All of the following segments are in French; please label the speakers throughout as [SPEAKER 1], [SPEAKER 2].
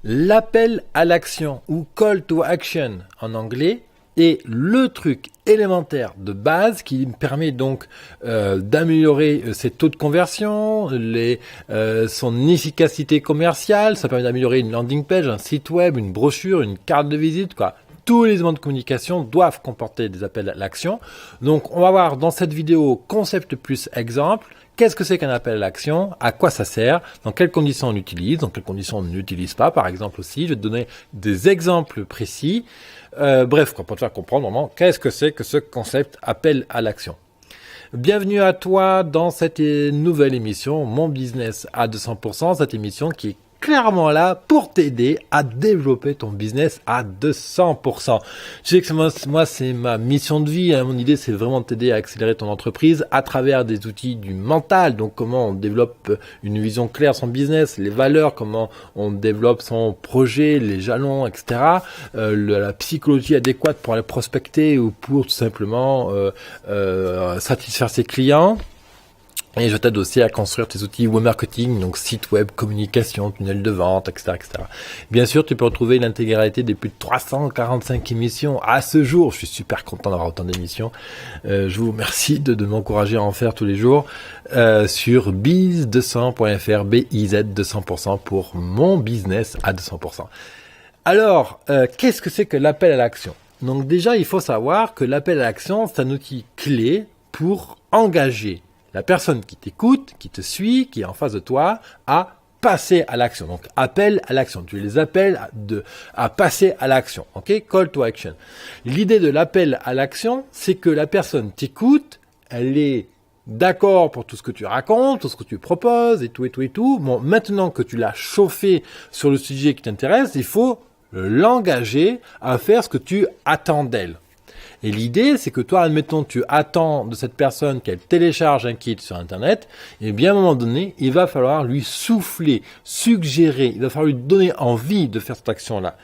[SPEAKER 1] L'appel à l'action ou call to action en anglais est le truc élémentaire de base qui me permet donc d'améliorer ses taux de conversion, son efficacité commerciale. Ça permet d'améliorer une landing page, un site web, une brochure, une carte de visite, quoi. Tous les éléments de communication doivent comporter des appels à l'action. Donc, on va voir dans cette vidéo concept plus exemple. Qu'est-ce que c'est qu'un appel à l'action? À quoi ça sert? Dans quelles conditions on l'utilise? Dans quelles conditions on ne l'utilise pas? Par exemple aussi, je vais te donner des exemples précis. Bref, pour te faire comprendre vraiment qu'est-ce que c'est que ce concept appel à l'action. Bienvenue à toi dans cette nouvelle émission, Mon Business à 200%, cette émission qui est clairement là pour t'aider à développer ton business à 200%. Je sais que moi c'est ma mission de vie, hein. Mon idée c'est vraiment de t'aider à accélérer ton entreprise à travers des outils du mental, donc comment on développe une vision claire de son business, les valeurs, comment on développe son projet, les jalons, etc. La psychologie adéquate pour aller prospecter ou pour tout simplement satisfaire ses clients. Et je t'aide aussi à construire tes outils web marketing, donc site web, communication, tunnel de vente, etc., etc. Bien sûr, tu peux retrouver l'intégralité des plus de 345 émissions à ce jour. Je suis super content d'avoir autant d'émissions. Je vous remercie de m'encourager à en faire tous les jours sur biz200.fr, BIZ200% pour mon business à 200%. Alors, qu'est-ce que c'est que l'appel à l'action? Donc déjà, il faut savoir que l'appel à l'action, c'est un outil clé pour engager la personne qui t'écoute, qui te suit, qui est en face de toi, à passer à l'action. Donc, appel à l'action. Tu les appelles à passer à l'action. OK? Call to action. L'idée de l'appel à l'action, c'est que la personne t'écoute, elle est d'accord pour tout ce que tu racontes, tout ce que tu proposes et tout et tout et tout. Bon, maintenant que tu l'as chauffé sur le sujet qui t'intéresse, il faut l'engager à faire ce que tu attends d'elle. Et l'idée, c'est que toi, admettons, tu attends de cette personne qu'elle télécharge un kit sur Internet, et bien à un moment donné, il va falloir lui souffler, suggérer, il va falloir lui donner envie de faire cette action-là.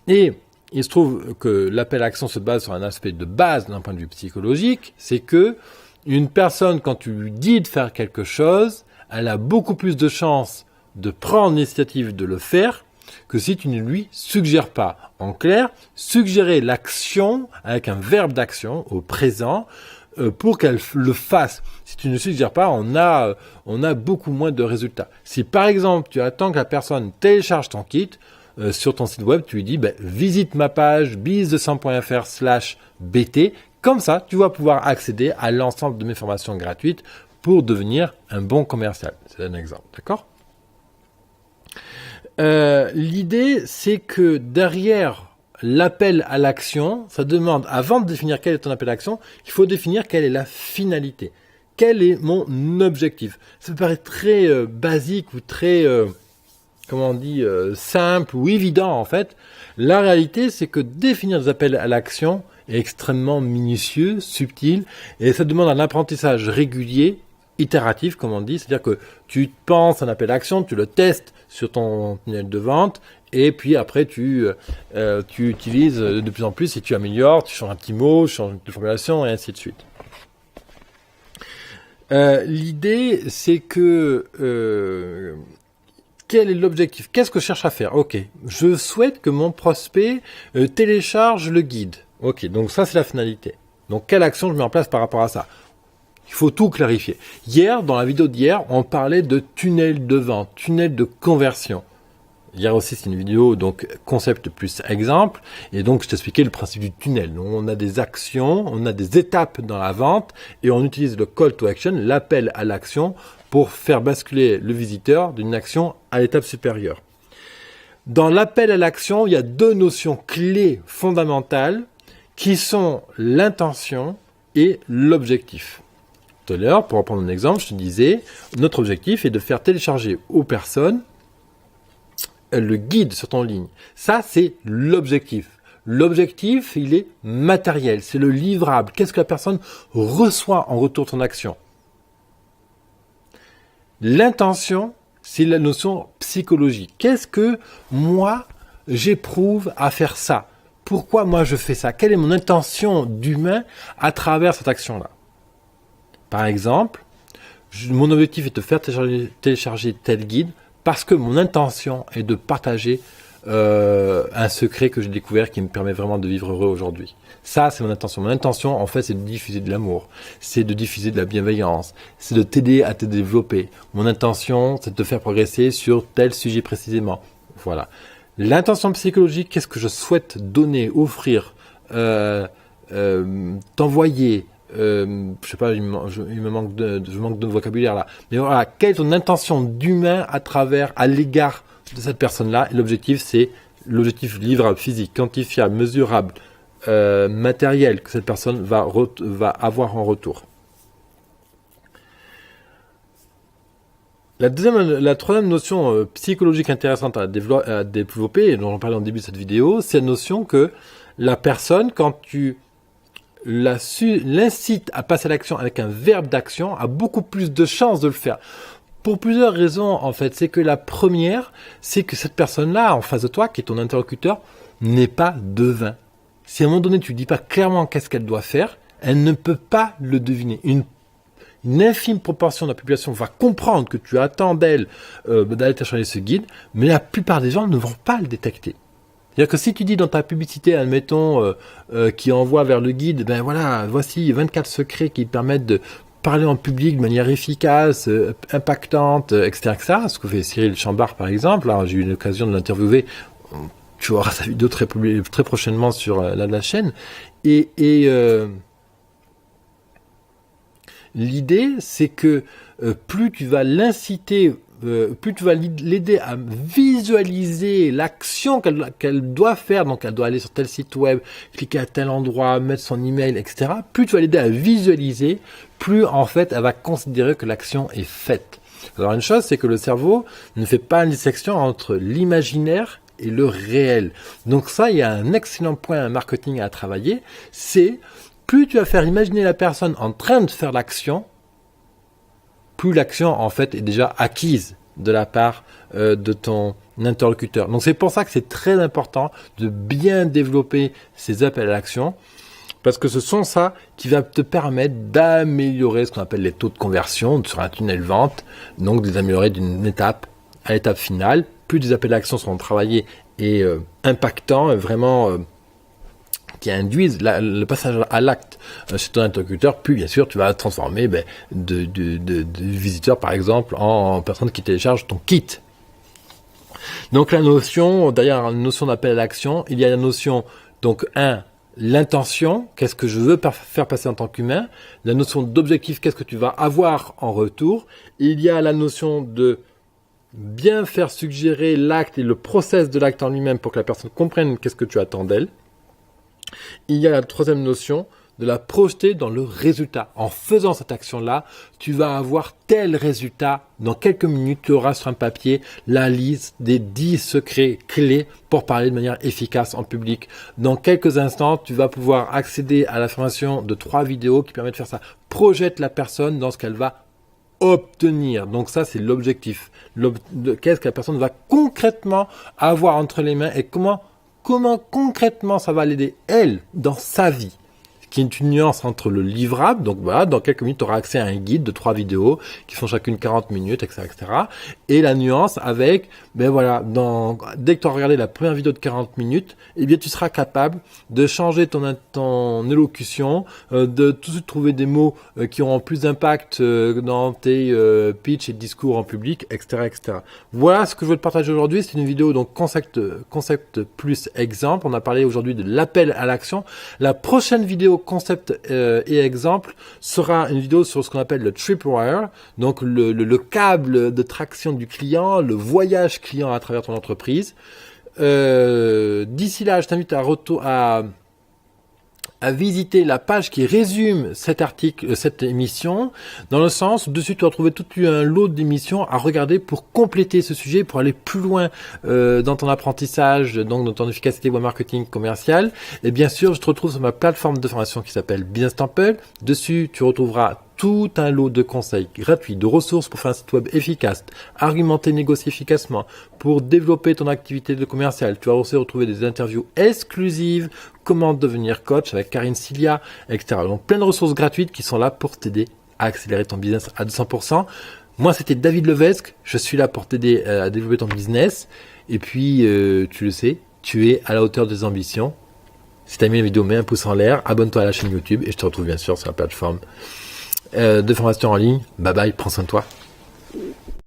[SPEAKER 1] Et il se trouve que l'appel à l'action se base sur un aspect de base d'un point de vue psychologique, c'est que une personne, quand tu lui dis de faire quelque chose, elle a beaucoup plus de chances de prendre l'initiative de le faire que si tu ne lui suggères pas. En clair, suggérer l'action avec un verbe d'action au présent pour qu'elle le fasse. Si tu ne suggères pas, on a beaucoup moins de résultats. Si par exemple, tu attends que la personne télécharge ton kit sur ton site web, tu lui dis visite ma page biz200.fr/bt. Comme ça, tu vas pouvoir accéder à l'ensemble de mes formations gratuites pour devenir un bon commercial. C'est un exemple, d'accord ? L'idée, c'est que derrière l'appel à l'action, ça demande, avant de définir quel est ton appel à l'action, il faut définir quelle est la finalité. Quel est mon objectif? Ça me paraît très basique ou très, simple ou évident en fait. La réalité, c'est que définir des appels à l'action est extrêmement minutieux, subtil, et ça demande un apprentissage régulier, itératif, comme on dit, c'est-à-dire que tu penses un appel à l'action, tu le testes sur ton tunnel de vente, et puis après tu utilises de plus en plus et tu améliores, tu changes un petit mot, tu changes de formulation, et ainsi de suite. L'idée, c'est que quel est l'objectif? Qu'est-ce que je cherche à faire? Ok, je souhaite que mon prospect télécharge le guide. Ok, donc ça c'est la finalité. Donc quelle action je mets en place par rapport à ça? Il faut tout clarifier. Hier, dans la vidéo d'hier, on parlait de tunnel de vente, tunnel de conversion. Hier aussi, c'est une vidéo, donc concept plus exemple. Et donc, je t'expliquais le principe du tunnel. Donc, on a des actions, on a des étapes dans la vente et on utilise le call to action, l'appel à l'action, pour faire basculer le visiteur d'une action à l'étape supérieure. Dans l'appel à l'action, il y a deux notions clés fondamentales qui sont l'intention et l'objectif. Tout à l'heure, pour reprendre un exemple, je te disais, notre objectif est de faire télécharger aux personnes le guide sur ton ligne. Ça, c'est l'objectif. L'objectif, il est matériel, c'est le livrable. Qu'est-ce que la personne reçoit en retour de son action? L'intention, c'est la notion psychologique. Qu'est-ce que moi, j'éprouve à faire ça? Pourquoi moi je fais ça? Quelle est mon intention d'humain à travers cette action-là? Par exemple, mon objectif est de te faire télécharger tel guide parce que mon intention est de partager un secret que j'ai découvert qui me permet vraiment de vivre heureux aujourd'hui. Ça, c'est mon intention. Mon intention, en fait, c'est de diffuser de l'amour, c'est de diffuser de la bienveillance, c'est de t'aider à te développer. Mon intention, c'est de te faire progresser sur tel sujet précisément. Voilà. L'intention psychologique, qu'est-ce que je souhaite donner, offrir, t'envoyer, je sais pas, je manque de vocabulaire là. Mais voilà, quelle est ton intention d'humain à l'égard de cette personne-là? Et l'objectif, c'est l'objectif livrable, physique, quantifiable, mesurable, matériel que cette personne va avoir en retour. La troisième notion psychologique intéressante à développer, et dont j'en parlais en début de cette vidéo, c'est la notion que la personne, quand tu l'incites à passer à l'action avec un verbe d'action, a beaucoup plus de chances de le faire. Pour plusieurs raisons, en fait. C'est que la première, c'est que cette personne-là, en face de toi, qui est ton interlocuteur, n'est pas devin. Si à un moment donné, tu ne dis pas clairement qu'est-ce qu'elle doit faire, elle ne peut pas le deviner. Une infime proportion de la population va comprendre que tu attends d'elle d'aller télécharger ce guide, mais la plupart des gens ne vont pas le détecter. C'est-à-dire que si tu dis dans ta publicité, admettons, qui envoie vers le guide, ben voilà, voici 24 secrets qui permettent de parler en public de manière efficace, impactante, etc., ce que fait Cyril Chambard par exemple. Alors, j'ai eu l'occasion de l'interviewer. Tu auras sa vidéo très prochainement sur la chaîne. Et l'idée, c'est que plus tu vas l'inciter, plus tu vas l'aider à visualiser l'action qu'elle doit faire, donc elle doit aller sur tel site web, cliquer à tel endroit, mettre son email, etc. Plus tu vas l'aider à visualiser, plus en fait elle va considérer que l'action est faite. Alors une chose, c'est que le cerveau ne fait pas une distinction entre l'imaginaire et le réel. Donc ça, il y a un excellent point marketing à travailler, c'est plus tu vas faire imaginer la personne en train de faire l'action, plus l'action en fait est déjà acquise de la part de ton interlocuteur. Donc c'est pour ça que c'est très important de bien développer ces appels à l'action, parce que ce sont ça qui va te permettre d'améliorer ce qu'on appelle les taux de conversion sur un tunnel vente, donc de les améliorer d'une étape à l'étape finale. Plus des appels à l'action seront travaillés et impactants, vraiment qui induisent le passage à l'acte chez ton interlocuteur, puis bien sûr tu vas transformer de visiteurs par exemple en personnes qui téléchargent ton kit. Donc derrière la notion d'appel à l'action, il y a la notion, donc l'intention, qu'est-ce que je veux faire passer en tant qu'humain, la notion d'objectif, qu'est-ce que tu vas avoir en retour, il y a la notion de bien faire suggérer l'acte et le process de l'acte en lui-même pour que la personne comprenne qu'est-ce que tu attends d'elle. Il y a la troisième notion de la projeter dans le résultat. En faisant cette action-là, tu vas avoir tel résultat. Dans quelques minutes, tu auras sur un papier la liste des 10 secrets clés pour parler de manière efficace en public. Dans quelques instants, tu vas pouvoir accéder à la formation de 3 vidéos qui permettent de faire ça. Projette la personne dans ce qu'elle va obtenir. Donc ça, c'est l'objectif. Qu'est-ce que la personne va concrètement avoir entre les mains et comment concrètement ça va l'aider, elle, dans sa vie. Qui est une nuance entre le livrable, donc voilà, dans quelques minutes, tu auras accès à un guide de 3 vidéos qui font chacune 40 minutes, etc., etc. Et la nuance avec, dès que tu auras regardé la première vidéo de 40 minutes, eh bien, tu seras capable de changer ton élocution, de tout de suite trouver des mots qui auront plus d'impact dans tes pitchs et discours en public, etc., etc. Voilà ce que je veux te partager aujourd'hui. C'est une vidéo donc concept plus exemple. On a parlé aujourd'hui de l'appel à l'action. La prochaine vidéo concept et exemple sera une vidéo sur ce qu'on appelle le tripwire, donc le câble de traction du client, le voyage client à travers ton entreprise. D'ici là, je t'invite à visiter la page qui résume cet article, cette émission, dans le sens où dessus tu vas trouver tout un lot d'émissions à regarder pour compléter ce sujet, pour aller plus loin dans ton apprentissage, donc dans ton efficacité web marketing commercial. Et bien sûr, je te retrouve sur ma plateforme de formation qui s'appelle Business Temple. Dessus, tu retrouveras tout un lot de conseils gratuits, de ressources pour faire un site web efficace, argumenter, négocier efficacement, pour développer ton activité de commercial. Tu vas aussi retrouver des interviews exclusives, comment devenir coach avec Karine Silia, etc. Donc plein de ressources gratuites qui sont là pour t'aider à accélérer ton business à 200%. Moi, c'était David Levesque. Je suis là pour t'aider à développer ton business. Et puis, tu le sais, tu es à la hauteur des ambitions. Si t'as aimé la vidéo, mets un pouce en l'air, abonne-toi à la chaîne YouTube et je te retrouve bien sûr sur la plateforme de formation en ligne. Bye bye, prends soin de toi.